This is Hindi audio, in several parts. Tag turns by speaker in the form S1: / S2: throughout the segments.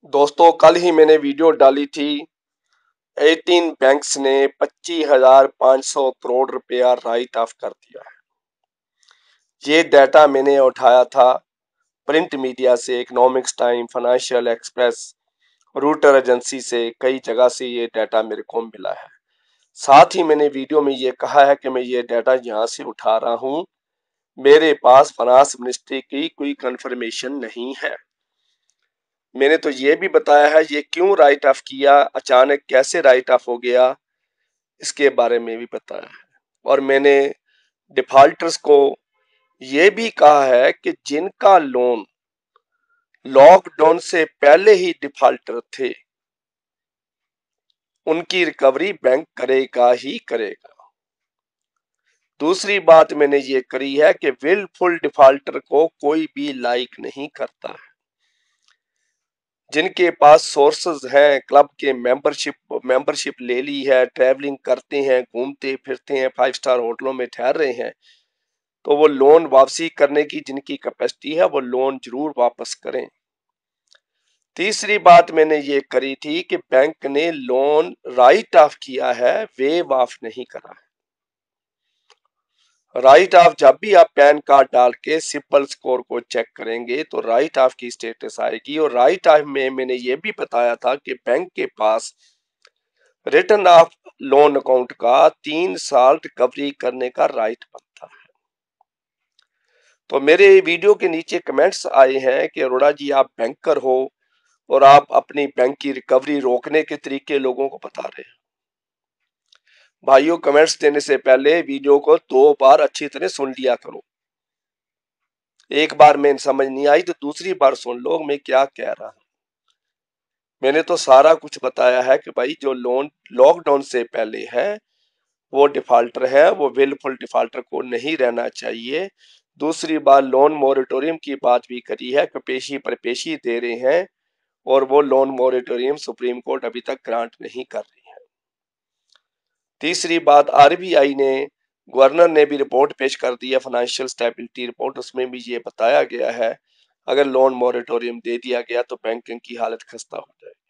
S1: दोस्तों, कल ही मैंने वीडियो डाली थी। 18 बैंक्स ने 25,500 करोड़ रुपया राइट ऑफ कर दिया है। ये डाटा मैंने उठाया था प्रिंट मीडिया से, economics time, financial express, router agency से, कई जगह से ये डाटा मेरे को मिला है। साथ ही मैंने वीडियो में ये कहा है कि मैं ये डाटा यहाँ से उठा रहा हूँ, मेरे पास फाइनेंस मिनिस्ट्री की कोई कंफर्मेशन नहीं है। मैंने तो ये भी बताया है ये क्यों राइट ऑफ किया, अचानक कैसे राइट ऑफ हो गया, इसके बारे में भी बताया है। और मैंने डिफॉल्टर्स को ये भी कहा है कि जिनका लोन लॉकडाउन से पहले ही डिफॉल्टर थे, उनकी रिकवरी बैंक करेगा ही करेगा। दूसरी बात मैंने ये करी है कि विलफुल डिफॉल्टर को कोई भी लाइक नहीं करता है। जिनके पास सोर्सेज हैं, क्लब के मेंबरशिप ले ली है, ट्रैवलिंग करते हैं, घूमते फिरते हैं, 5 स्टार होटलों में ठहर रहे हैं, तो वो लोन वापसी करने की जिनकी कैपेसिटी है वो लोन जरूर वापस करें। तीसरी बात मैंने ये करी थी कि बैंक ने लोन राइट ऑफ किया है, वेव ऑफ नहीं करा है। राइट ऑफ जब भी आप पैन कार्ड डाल के सिंपल स्कोर को चेक करेंगे तो राइट ऑफ की स्टेटस आएगी। और राइट ऑफ में मैंने ये भी बताया था कि बैंक के पास रिटर्न ऑफ लोन अकाउंट का 3 साल रिकवरी करने का राइट बनता है। तो मेरे वीडियो के नीचे कमेंट्स आए हैं कि अरोड़ा जी आप बैंकर हो और आप अपनी बैंक की रिकवरी रोकने के तरीके लोगों को बता रहे हैं। भाइयों, कमेंट्स देने से पहले वीडियो को 2 बार अच्छी तरह सुन लिया करो। एक बार में समझ नहीं आई तो दूसरी बार सुन लो मैं क्या कह रहा हूं। मैंने तो सारा कुछ बताया है कि भाई जो लोन लॉकडाउन से पहले है वो डिफॉल्टर है, वो विलफुल डिफॉल्टर को नहीं रहना चाहिए। दूसरी बार लोन मोरेटोरियम की बात भी करी है कि पेशी पर पेशी दे रहे हैं और वो लोन मोरेटोरियम सुप्रीम कोर्ट अभी तक ग्रांट नहीं कर रही है। तीसरी बात, आरबीआई ने, गवर्नर ने भी रिपोर्ट पेश कर दी है, फाइनेंशियल स्टेबिलिटी रिपोर्ट, उसमें भी ये बताया गया है अगर लोन मोरेटोरियम दे दिया गया तो बैंकिंग की हालत खस्ता हो जाएगी।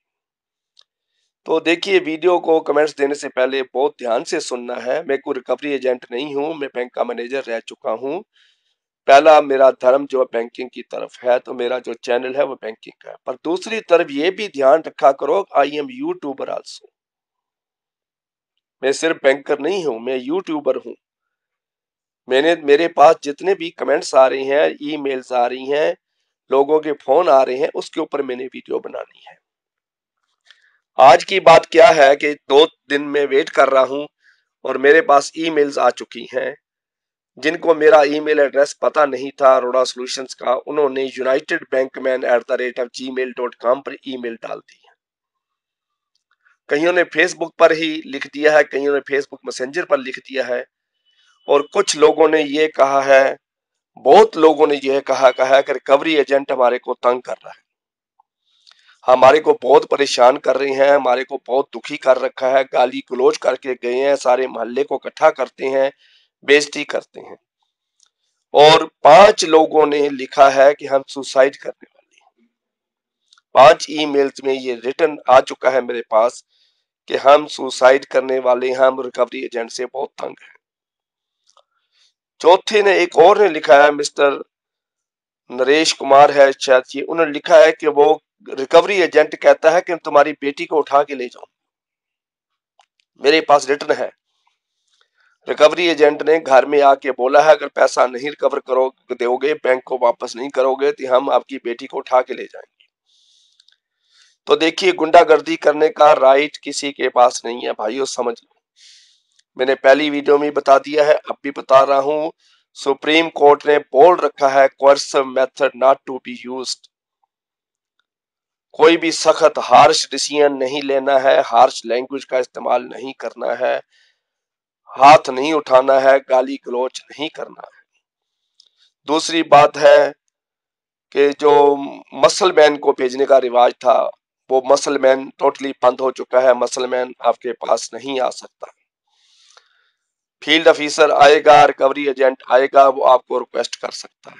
S1: तो देखिए, वीडियो को कमेंट्स देने से पहले बहुत ध्यान से सुनना है। मैं कोई रिकवरी एजेंट नहीं हूं, मैं बैंक का मैनेजर रह चुका हूं। पहला, मेरा धर्म जो बैंकिंग की तरफ है, तो मेरा जो चैनल है वो बैंकिंग का है। पर दूसरी तरफ ये भी ध्यान रखा करो, आई एम यूट्यूबर आल्सो। मैं सिर्फ बैंकर नहीं हूं, मैं यूट्यूबर हूं। मेरे पास जितने भी कमेंट्स आ रही हैं, ईमेल्स आ रही हैं, लोगों के फोन आ रहे हैं, उसके ऊपर मैंने वीडियो बनानी है। आज की बात क्या है कि 2 दिन में वेट कर रहा हूं और मेरे पास ईमेल्स आ चुकी हैं। जिनको मेरा ईमेल एड्रेस पता नहीं था अरोड़ा सॉल्यूशंस का, उन्होंने unitedbankman@gmail.com पर ईमेल डाल दी है। कईयों ने फेसबुक पर ही लिख दिया है, कईयों ने फेसबुक मैसेंजर पर लिख दिया है, और कुछ लोगों ने ये कहा है, बहुत लोगों ने यह कहा कि रिकवरी एजेंट हमारे को तंग कर रहा है, हमारे को बहुत परेशान कर रहे हैं, हमारे को बहुत दुखी कर रखा है, गाली गलौज करके गए हैं, सारे मोहल्ले को इकट्ठा करते हैं, बेइज्जती करते हैं। और 5 लोगों ने लिखा है कि हम सुसाइड करने वाले हैं। 5 ईमेल्स में ये रिटर्न आ चुका है मेरे पास कि हम सुसाइड करने वाले हैं, हम रिकवरी एजेंट से बहुत तंग हैं। चौथे ने, एक और ने लिखा है, मिस्टर नरेश कुमार है शायद, ये उन्होंने लिखा है कि वो रिकवरी एजेंट कहता है कि तुम्हारी बेटी को उठा के ले जाओ। मेरे पास रिटर्न है, रिकवरी एजेंट ने घर में आके बोला है अगर पैसा नहीं रिकवर करोगे, दोगे, बैंक को वापस नहीं करोगे तो हम आपकी बेटी को उठा के ले जाएंगे। तो देखिए, गुंडागर्दी करने का राइट किसी के पास नहीं है भाइयों, समझ लो। मैंने पहली वीडियो में बता दिया है, अब भी बता रहा हूं, सुप्रीम कोर्ट ने बोल रखा है cursive method not to be used. कोई भी सख्त हार्श डिसीजन नहीं लेना है, हार्श लैंग्वेज का इस्तेमाल नहीं करना है, हाथ नहीं उठाना है, गाली गलौज नहीं करना है। दूसरी बात है कि जो मसल मैन को भेजने का रिवाज था, वो मसल मैन टोटली बंद हो चुका है, मसल मैन आपके पास नहीं आ सकता। फील्ड ऑफिसर आएगा, रिकवरी एजेंट आएगा, वो आपको रिक्वेस्ट कर सकता है।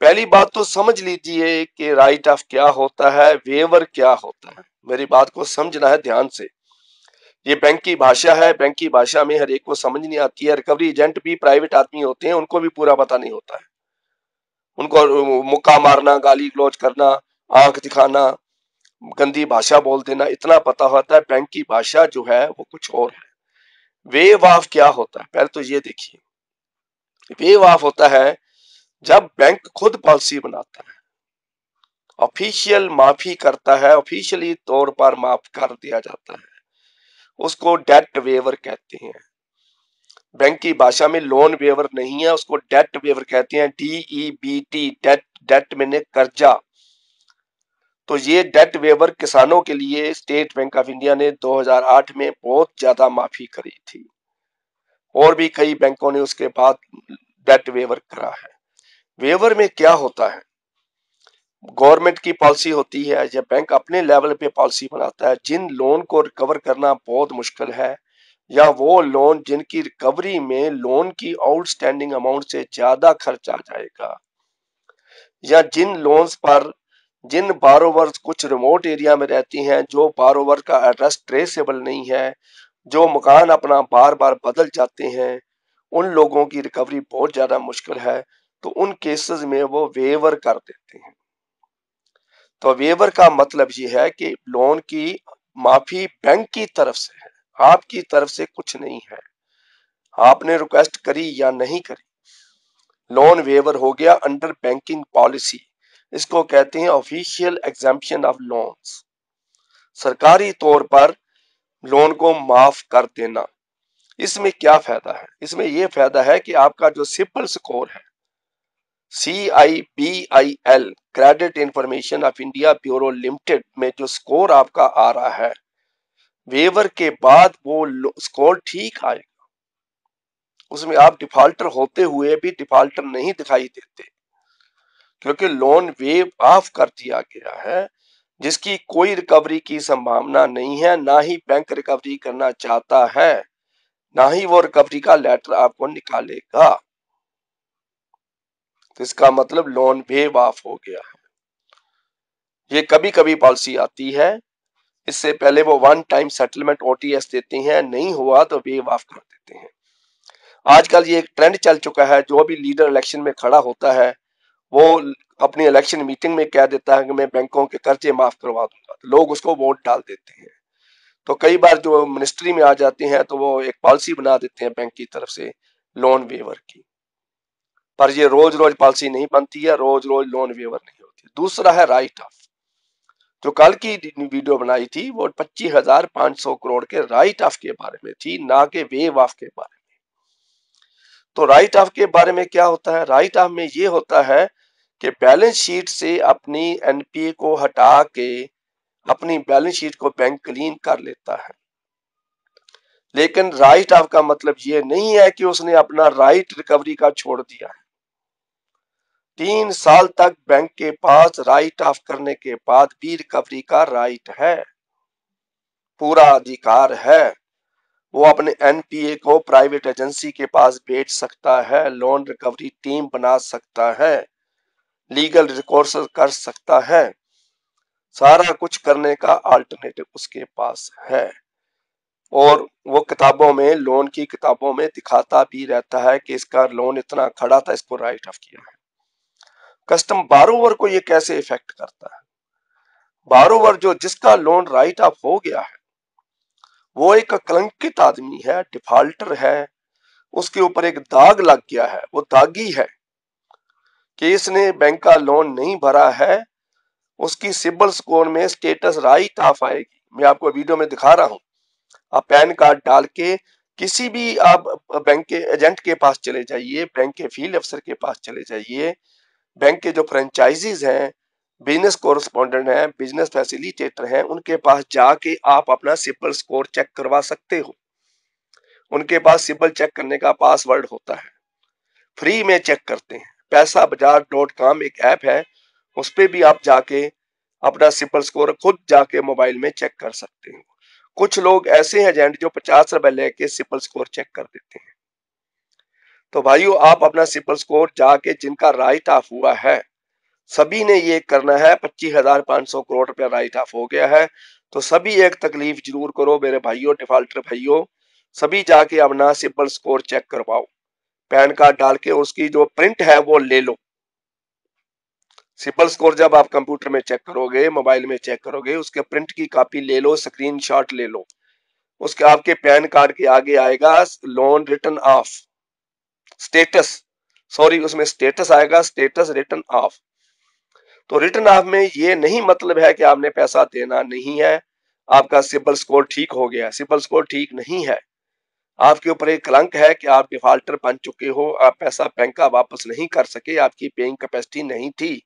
S1: पहली बात तो समझ लीजिए कि राइट ऑफ क्या होता है, वेवर क्या होता है। मेरी बात को समझना है ध्यान से। ये बैंक की भाषा है, बैंक की भाषा में हर एक को समझ नहीं आती है। रिकवरी एजेंट भी प्राइवेट आदमी होते हैं, उनको भी पूरा पता नहीं होता है। उनको मुक्का मारना, गाली गलौज करना, आंख दिखाना, गंदी भाषा बोल देना, इतना पता होता है। बैंक की भाषा जो है वो कुछ और है। वेव ऑफ क्या होता है, पहले तो ये देखिए। वेव ऑफ होता है जब बैंक खुद पॉलिसी बनाता है, ऑफिशियल माफी करता है, ऑफिशियली तौर पर माफ कर दिया जाता है, उसको डेट वेवर कहते हैं। बैंक की भाषा में लोन वेवर नहीं है, उसको डेट वेवर कहते हैं। DEBT, डेट, डेट मैंने कर्जा। तो ये डेट वेवर किसानों के लिए स्टेट बैंक ऑफ इंडिया ने 2008 में बहुत ज्यादा माफी करी थी, और भी कई बैंकों ने उसके बाद डेट वेवर करा है। वेवर में क्या होता है, गवर्नमेंट की पॉलिसी होती है या बैंक अपने लेवल पे पॉलिसी बनाता है। जिन लोन को रिकवर करना बहुत मुश्किल है, या वो लोन जिनकी रिकवरी में लोन की आउटस्टैंडिंग अमाउंट से ज्यादा खर्च आ जाएगा, या जिन लोन्स पर जिन बारोवर्स कुछ रिमोट एरिया में रहती हैं, जो बारोवर का एड्रेस ट्रेसेबल नहीं है, जो मकान अपना बार बार बदल जाते हैं, उन लोगों की रिकवरी बहुत ज्यादा मुश्किल है। तो उन केसेस में वो वेवर कर देते हैं। तो वेवर का मतलब ये है कि लोन की माफी बैंक की तरफ से है, आपकी तरफ से कुछ नहीं है। आपने रिक्वेस्ट करी या नहीं करी, लोन वेवर हो गया अंडर बैंकिंग पॉलिसी। इसको कहते हैं ऑफिशियल एग्जाम्पशन ऑफ लोन्स, सरकारी तौर पर लोन को माफ कर देना। इसमें क्या फायदा है, इसमें यह फायदा है कि आपका जो सिबिल स्कोर है, CIBIL, credit information of India bureau limited में जो स्कोर आपका आ रहा है, वेवर के बाद वो स्कोर ठीक आएगा। उसमें आप डिफॉल्टर होते हुए भी डिफॉल्टर नहीं दिखाई देते, क्योंकि लोन वेव ऑफ कर दिया गया है, जिसकी कोई रिकवरी की संभावना नहीं है, ना ही बैंक रिकवरी करना चाहता है, ना ही वो रिकवरी का लेटर आपको निकालेगा। तो इसका मतलब लोन वेव ऑफ हो गया है। ये कभी कभी पॉलिसी आती है, इससे पहले वो वन टाइम सेटलमेंट OTS देते हैं, नहीं हुआ तो वेव ऑफ कर देते हैं। आजकल ये एक ट्रेंड चल चुका है, जो भी लीडर इलेक्शन में खड़ा होता है वो अपनी इलेक्शन मीटिंग में कह देता है कि मैं बैंकों के कर्जे माफ करवा दूंगा, तो लोग उसको वोट डाल देते हैं। तो कई बार जो मिनिस्ट्री में आ जाते हैं तो वो एक पॉलिसी बना देते हैं बैंक की तरफ से लोन वेवर की, पर ये रोज रोज पॉलिसी नहीं बनती है, रोज रोज लोन वेवर नहीं होती। दूसरा है राइट ऑफ। जो कल की वीडियो बनाई थी वो 25,500 करोड़ के राइट ऑफ के बारे में थी, ना के वेव ऑफ के बारे में। तो राइट ऑफ के बारे में क्या होता है, राइट ऑफ में ये होता है कि बैलेंस शीट से अपनी NPA को हटा के अपनी बैलेंस शीट को बैंक क्लीन कर लेता है। लेकिन राइट ऑफ का मतलब ये नहीं है कि उसने अपना राइट रिकवरी का छोड़ दिया है। 3 साल तक बैंक के पास राइट ऑफ करने के बाद भी रिकवरी का राइट है, पूरा अधिकार है। वो अपने NPA को प्राइवेट एजेंसी के पास बेच सकता है, लोन रिकवरी टीम बना सकता है, लीगल रिकोर्स कर सकता है, सारा कुछ करने का अल्टरनेटिव उसके पास है। और वो किताबों में, लोन की किताबों में दिखाता भी रहता है कि इसका लोन इतना खड़ा था, इसको राइट ऑफ किया है। कस्टम बारोवर को ये कैसे इफेक्ट करता है, बारोवर जो जिसका लोन राइट ऑफ हो गया है वो एक कलंकित आदमी है, डिफॉल्टर है, उसके ऊपर एक दाग लग गया है, वो दागी है कि इसने बैंक का लोन नहीं भरा है। उसकी सिबिल स्कोर में स्टेटस राइट ऑफ आएगी। मैं आपको वीडियो में दिखा रहा हूं, आप पैन कार्ड डाल के किसी भी आप बैंक के एजेंट के पास चले जाइए, बैंक के फील्ड अफसर के पास चले जाइए, बैंक के जो फ्रेंचाइजीज हैं, बिजनेस कोरेस्पोंडेंट हैं, बिजनेस फैसिलिटेटर हैं, उनके पास जाके आप अपना सिबिल स्कोर चेक करवा सकते हो। उनके पास सिबिल चेक करने का पासवर्ड होता है, फ्री में चेक करते हैं। पैसाबाजार.com एक ऐप है, उस पे भी आप जाके अपना सिबिल स्कोर खुद जाके मोबाइल में चेक कर सकते हो। कुछ लोग ऐसे हैं एजेंट जो 50 रुपए लेके सिबिल स्कोर चेक कर देते हैं। तो भाइयों आप अपना सिबिल स्कोर जाके जिनका राइट ऑफ हुआ है सभी ने ये करना है। 25,500 करोड़ रुपया राइट ऑफ हो गया है, तो सभी एक तकलीफ जरूर करो मेरे भाइयों, डिफॉल्टर भाइयों, सभी जाके अपना सिबिल स्कोर चेक करवाओ। पैन कार्ड डाल के उसकी जो प्रिंट है वो ले लो। सिबिल स्कोर जब आप कंप्यूटर में चेक करोगे, मोबाइल में चेक करोगे, उसके प्रिंट की कॉपी ले लो, स्क्रीनशॉट ले लो। उसके आपके पैन कार्ड के आगे आएगा loan return of status, sorry उसमें स्टेटस आएगा, स्टेटस रिटर्न ऑफ। तो रिटर्न ऑफ में ये नहीं मतलब है कि आपने पैसा देना नहीं है, आपका सिबिल स्कोर ठीक हो गया। सिबिल स्कोर ठीक नहीं है, आपके ऊपर एक कलंक है कि आप डिफॉल्टर बन चुके हो, आप पैसा बैंक का वापस नहीं कर सके, आपकी पेइंग कैपेसिटी नहीं थी।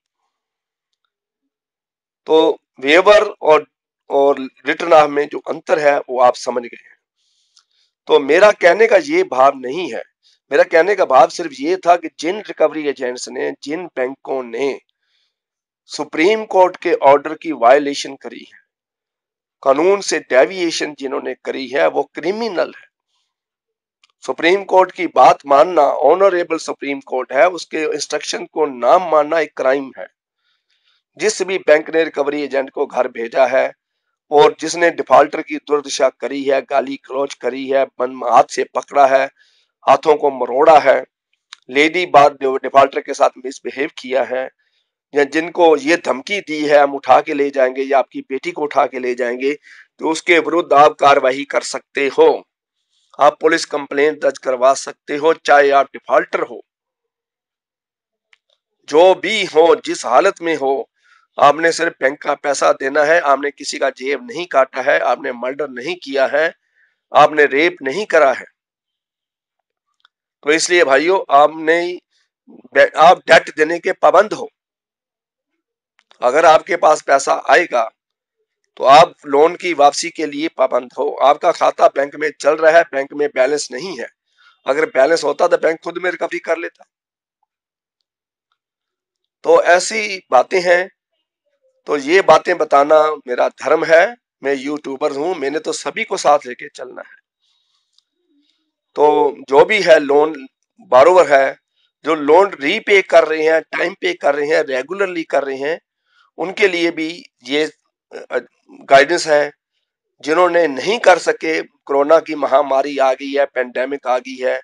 S1: तो वेवर और रिटर्न ऑफ में जो अंतर है वो आप समझ गए हैं। तो मेरा कहने का ये भाव नहीं है, मेरा कहने का भाव सिर्फ ये था कि जिन रिकवरी एजेंट्स ने, जिन बैंकों ने सुप्रीम कोर्ट के ऑर्डर की वायलेशन करी है, कानून से डेविएशन जिन्होंने करी है, वो क्रिमिनल है। सुप्रीम कोर्ट की बात मानना, ऑनरेबल सुप्रीम कोर्ट है, उसके इंस्ट्रक्शन को ना मानना एक क्राइम है। जिस भी बैंक ने रिकवरी एजेंट को घर भेजा है और जिसने डिफॉल्टर की दुर्दशा करी है, गाली गलौज करी है, हाथ से पकड़ा है, हाथों को मरोड़ा है, लेडी बार डिफॉल्टर के साथ मिसबिहेव किया है, या जिनको ये धमकी दी है हम उठा के ले जाएंगे या आपकी बेटी को उठा के ले जाएंगे, तो उसके विरुद्ध आप कार्रवाई कर सकते हो, आप पुलिस कंप्लेंट दर्ज करवा सकते हो, चाहे आप डिफॉल्टर हो, जो भी हो, जिस हालत में हो। आपने सिर्फ बैंक का पैसा देना है, आपने किसी का जेब नहीं काटा है, आपने मर्डर नहीं किया है, आपने रेप नहीं करा है। तो इसलिए भाइयों आप डेट देने के पाबंद हो। अगर आपके पास पैसा आएगा तो आप लोन की वापसी के लिए पाबंद हो। आपका खाता बैंक में चल रहा है, बैंक में बैलेंस नहीं है, अगर बैलेंस होता तो बैंक खुद में रिकवरी कर लेता। तो ऐसी बातें हैं, तो ये बातें बताना मेरा धर्म है। मैं यूट्यूबर हूं, मैंने तो सभी को साथ लेके चलना है। तो जो भी है लोन बारोवर है, जो लोन रीपे कर रहे हैं, टाइम पे कर रहे हैं, रेगुलरली कर रहे हैं, उनके लिए भी ये गाइडेंस है। जिन्होंने नहीं कर सके, कोरोना की महामारी आ गई है, पेंडेमिक आ गई है,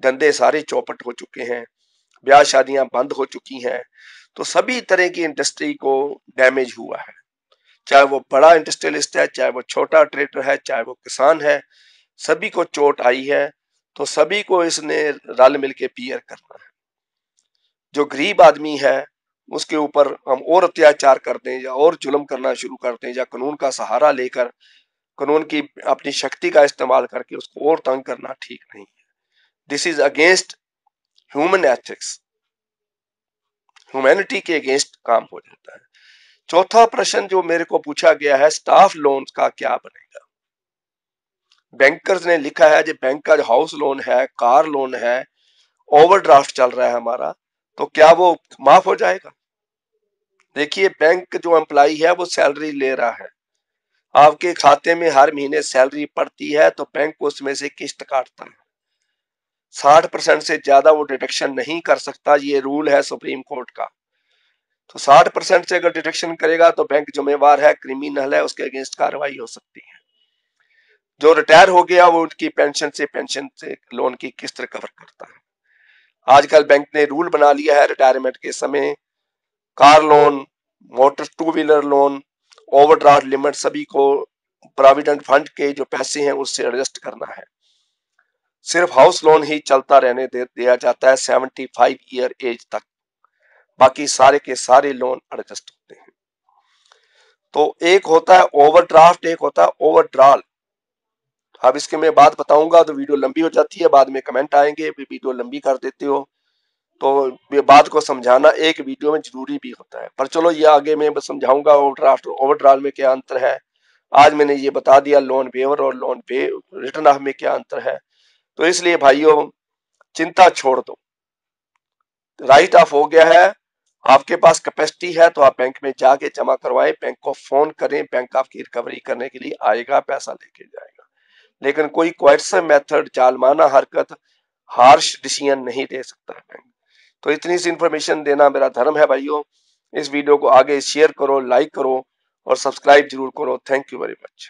S1: धंधे सारे चौपट हो चुके हैं, ब्याह शादियां बंद हो चुकी हैं, तो सभी तरह की इंडस्ट्री को डैमेज हुआ है। चाहे वो बड़ा इंडस्ट्रियलिस्ट है, चाहे वो छोटा ट्रेडर है, चाहे वो किसान है, सभी को चोट आई है। तो सभी को इसने रल मिल के पियर करना है। जो गरीब आदमी है उसके ऊपर हम और अत्याचार कर दें या और जुल्म करना शुरू कर दें, या कानून का सहारा लेकर, कानून की अपनी शक्ति का इस्तेमाल करके उसको और तंग करना ठीक नहीं है। This is against human ethics, humanity के अगेंस्ट काम हो जाता है। चौथा प्रश्न जो मेरे को पूछा गया है, स्टाफ लोन का क्या बनेगा। बैंकर्स ने लिखा है, जो बैंक का जो हाउस लोन है, कार लोन है, ओवरड्राफ्ट चल रहा है हमारा, तो क्या वो माफ हो जाएगा। देखिए, बैंक जो एम्प्लॉय है वो सैलरी ले रहा है, आपके खाते में हर महीने सैलरी पड़ती है, तो बैंक उसमें से किस्त काटता है। 60% से ज्यादा वो डिडक्शन नहीं कर सकता, ये रूल है सुप्रीम कोर्ट का। तो 60% से अगर डिडक्शन करेगा तो बैंक जिम्मेवार है, क्रिमिनल है, उसके अगेंस्ट कार्रवाई हो सकती है। जो रिटायर हो गया वो उनकी पेंशन से लोन की किस्त रिकवर करता है। आजकल बैंक ने रूल बना लिया है, रिटायरमेंट के समय car loan, motor two wheeler loan, overdraft limit सभी को प्रोविडेंट फंड के जो पैसे हैं उससे एडजस्ट करना है। सिर्फ हाउस लोन ही चलता रहने दिया जाता है 75 ईयर एज तक, बाकी सारे के सारे लोन एडजस्ट होते हैं। तो एक होता है ओवरड्राफ्ट, एक होता है ओवरड्रॉल। अब इसके मैं बात बताऊंगा तो वीडियो लंबी हो जाती है, बाद में कमेंट आएंगे वीडियो लंबी कर देते हो, तो ये बात को समझाना एक वीडियो में जरूरी भी होता है। पर चलो ये आगे मैं समझाऊंगा ओवरड्राफ्ट ओवरड्रॉल में क्या अंतर है। आज मैंने ये बता दिया लोन वेवर और लोन पे रिटर्न ऑफ में क्या अंतर है। तो इसलिए भाइयों चिंता छोड़ दो, राइट ऑफ हो गया है, आपके पास कैपेसिटी है तो आप बैंक में जाके जमा करवाएं, बैंक को फोन करें, बैंक आपकी रिकवरी करने के लिए आएगा, पैसा लेके जाएगा। लेकिन कोई क्वाइटसम मेथड, जालमाना हरकत, हार्श डिसीजन नहीं ले सकता है बैंक। तो इतनी सी इंफॉर्मेशन देना मेरा धर्म है भाइयों। इस वीडियो को आगे शेयर करो, लाइक करो और सब्सक्राइब जरूर करो। Thank you very much.